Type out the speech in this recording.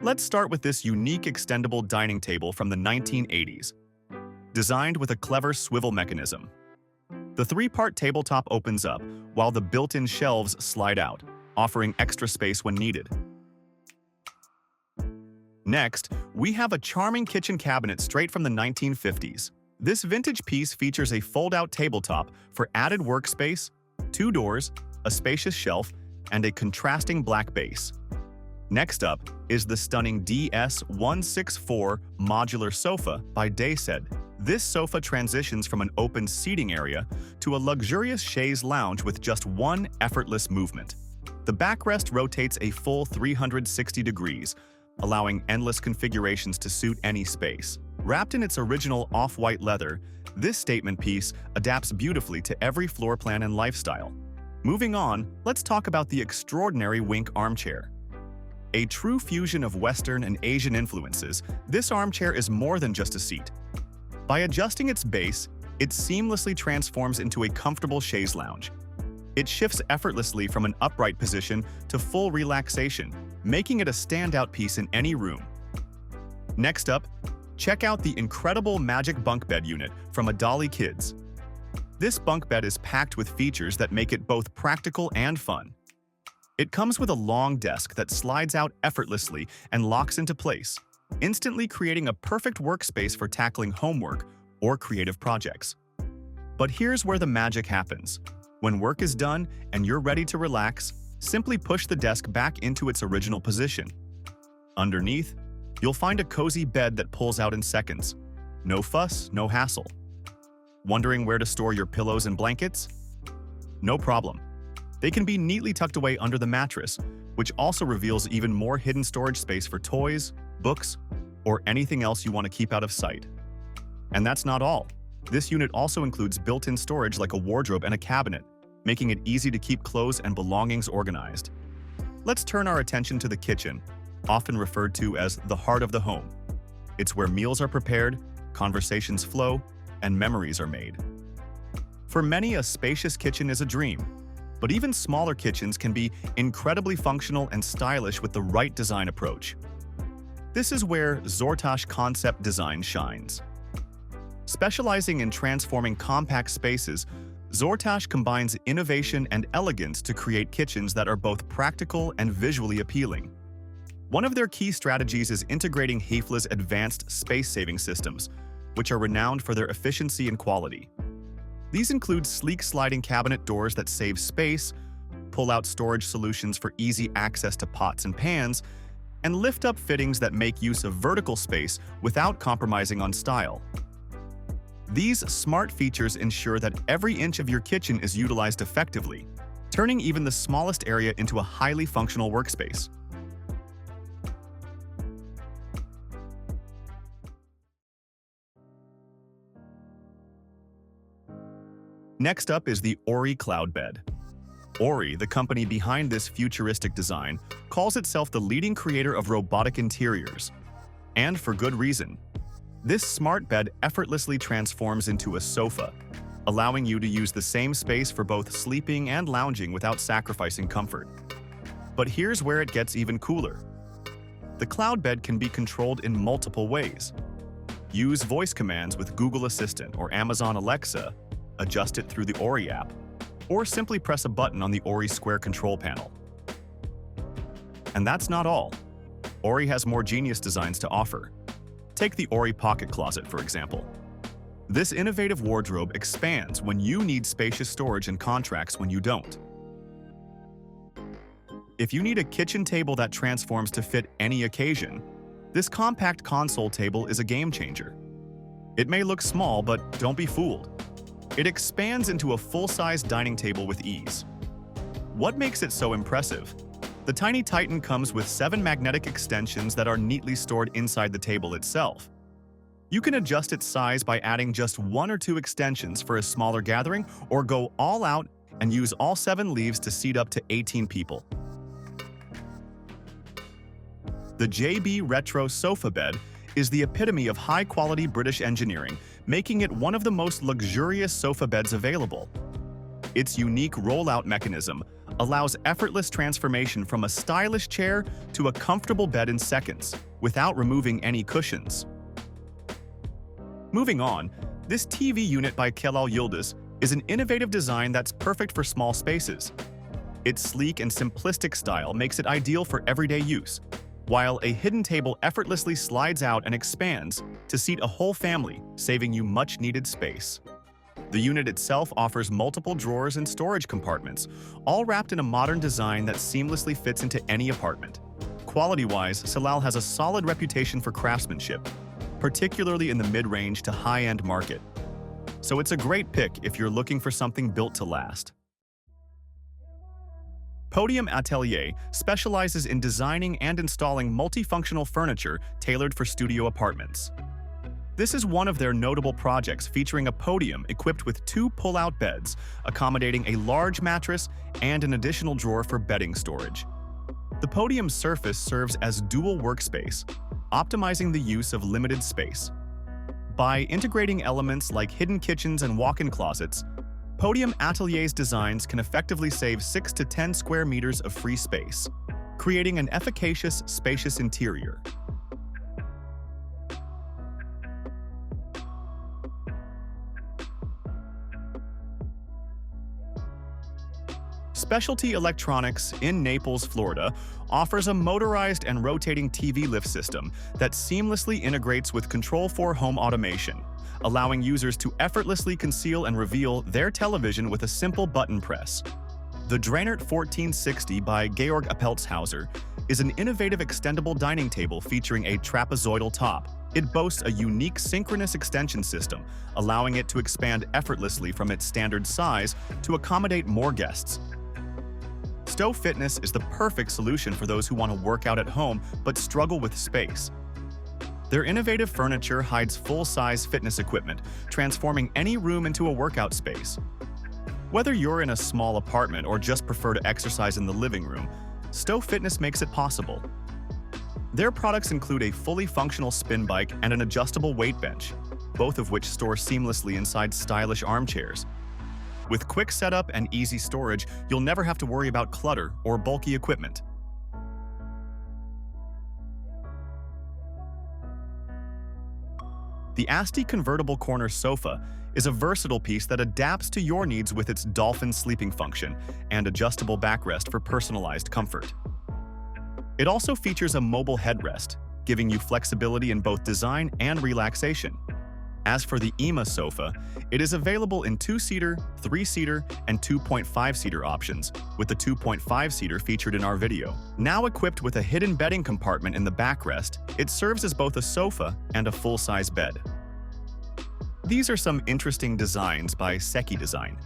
Let's start with this unique extendable dining table from the 1980s, designed with a clever swivel mechanism. The three-part tabletop opens up, while the built-in shelves slide out, offering extra space when needed. Next, we have a charming kitchen cabinet straight from the 1950s. This vintage piece features a fold-out tabletop for added workspace, two doors, a spacious shelf, and a contrasting black base. Next up is the stunning DS164 modular sofa by Dayset. This sofa transitions from an open seating area to a luxurious chaise lounge with just one effortless movement. The backrest rotates a full 360 degrees, allowing endless configurations to suit any space. Wrapped in its original off-white leather, this statement piece adapts beautifully to every floor plan and lifestyle. Moving on, let's talk about the extraordinary Wink armchair. A true fusion of Western and Asian influences, this armchair is more than just a seat. By adjusting its base, it seamlessly transforms into a comfortable chaise lounge. It shifts effortlessly from an upright position to full relaxation, making it a standout piece in any room. Next up, check out the incredible Magic Bunk Bed unit from Adali Kids. This bunk bed is packed with features that make it both practical and fun. It comes with a long desk that slides out effortlessly and locks into place, instantly creating a perfect workspace for tackling homework or creative projects. But here's where the magic happens. When work is done and you're ready to relax, simply push the desk back into its original position. Underneath, you'll find a cozy bed that pulls out in seconds. No fuss, no hassle. Wondering where to store your pillows and blankets? No problem. They can be neatly tucked away under the mattress, which also reveals even more hidden storage space for toys, books, or anything else you want to keep out of sight. And that's not all. This unit also includes built-in storage like a wardrobe and a cabinet, making it easy to keep clothes and belongings organized. Let's turn our attention to the kitchen, often referred to as the heart of the home. It's where meals are prepared, conversations flow, and memories are made. For many, a spacious kitchen is a dream, but even smaller kitchens can be incredibly functional and stylish with the right design approach. This is where Zortaş concept design shines. Specializing in transforming compact spaces, Zortaş combines innovation and elegance to create kitchens that are both practical and visually appealing. One of their key strategies is integrating HEFLA's advanced space-saving systems, which are renowned for their efficiency and quality. These include sleek sliding cabinet doors that save space, pull-out storage solutions for easy access to pots and pans, and lift-up fittings that make use of vertical space without compromising on style. These smart features ensure that every inch of your kitchen is utilized effectively, turning even the smallest area into a highly functional workspace. Next up is the Ori Cloud Bed. Ori, the company behind this futuristic design, calls itself the leading creator of robotic interiors. And for good reason. This smart bed effortlessly transforms into a sofa, allowing you to use the same space for both sleeping and lounging without sacrificing comfort. But here's where it gets even cooler. The Cloud Bed can be controlled in multiple ways. Use voice commands with Google Assistant or Amazon Alexa, adjust it through the Ori app, or simply press a button on the Ori Square control panel. And that's not all. Ori has more genius designs to offer. Take the Ori Pocket Closet, for example. This innovative wardrobe expands when you need spacious storage and contracts when you don't. If you need a kitchen table that transforms to fit any occasion, this compact console table is a game changer. It may look small, but don't be fooled. It expands into a full-size dining table with ease. What makes it so impressive? The tiny Titan comes with 7 magnetic extensions that are neatly stored inside the table itself. You can adjust its size by adding just 1 or 2 extensions for a smaller gathering, or go all out and use all 7 leaves to seat up to 18 people. The JB Retro Sofa Bed is the epitome of high-quality British engineering, making it one of the most luxurious sofa beds available. Its unique rollout mechanism allows effortless transformation from a stylish chair to a comfortable bed in seconds, without removing any cushions. Moving on, this TV unit by Celal Yıldız is an innovative design that's perfect for small spaces. Its sleek and simplistic style makes it ideal for everyday use, while a hidden table effortlessly slides out and expands to seat a whole family, saving you much-needed space. The unit itself offers multiple drawers and storage compartments, all wrapped in a modern design that seamlessly fits into any apartment. Quality-wise, Celal has a solid reputation for craftsmanship, particularly in the mid-range to high-end market. So it's a great pick if you're looking for something built to last. Podium Atelier specializes in designing and installing multifunctional furniture tailored for studio apartments. This is one of their notable projects, featuring a podium equipped with 2 pull-out beds, accommodating a large mattress and an additional drawer for bedding storage. The podium's surface serves as dual workspace, optimizing the use of limited space. By integrating elements like hidden kitchens and walk-in closets, Podium Atelier's designs can effectively save 6 to 10 square meters of free space, creating an efficacious, spacious interior. Specialty Electronics in Naples, Florida, offers a motorized and rotating TV lift system that seamlessly integrates with Control 4 home automation, allowing users to effortlessly conceal and reveal their television with a simple button press. The Drainert 1460 by Georg Appeltshauser is an innovative extendable dining table featuring a trapezoidal top. It boasts a unique synchronous extension system, allowing it to expand effortlessly from its standard size to accommodate more guests. Stow Fitness is the perfect solution for those who want to work out at home but struggle with space. Their innovative furniture hides full-size fitness equipment, transforming any room into a workout space. Whether you're in a small apartment or just prefer to exercise in the living room, Stow Fitness makes it possible. Their products include a fully functional spin bike and an adjustable weight bench, both of which store seamlessly inside stylish armchairs. With quick setup and easy storage, you'll never have to worry about clutter or bulky equipment. The Asti convertible corner sofa is a versatile piece that adapts to your needs with its dolphin sleeping function and adjustable backrest for personalized comfort. It also features a mobile headrest, giving you flexibility in both design and relaxation. As for the EMA sofa, it is available in 2-seater, 3-seater, and 2.5-seater options, with the 2.5-seater featured in our video. Now equipped with a hidden bedding compartment in the backrest, it serves as both a sofa and a full-size bed. These are some interesting designs by Seki Design.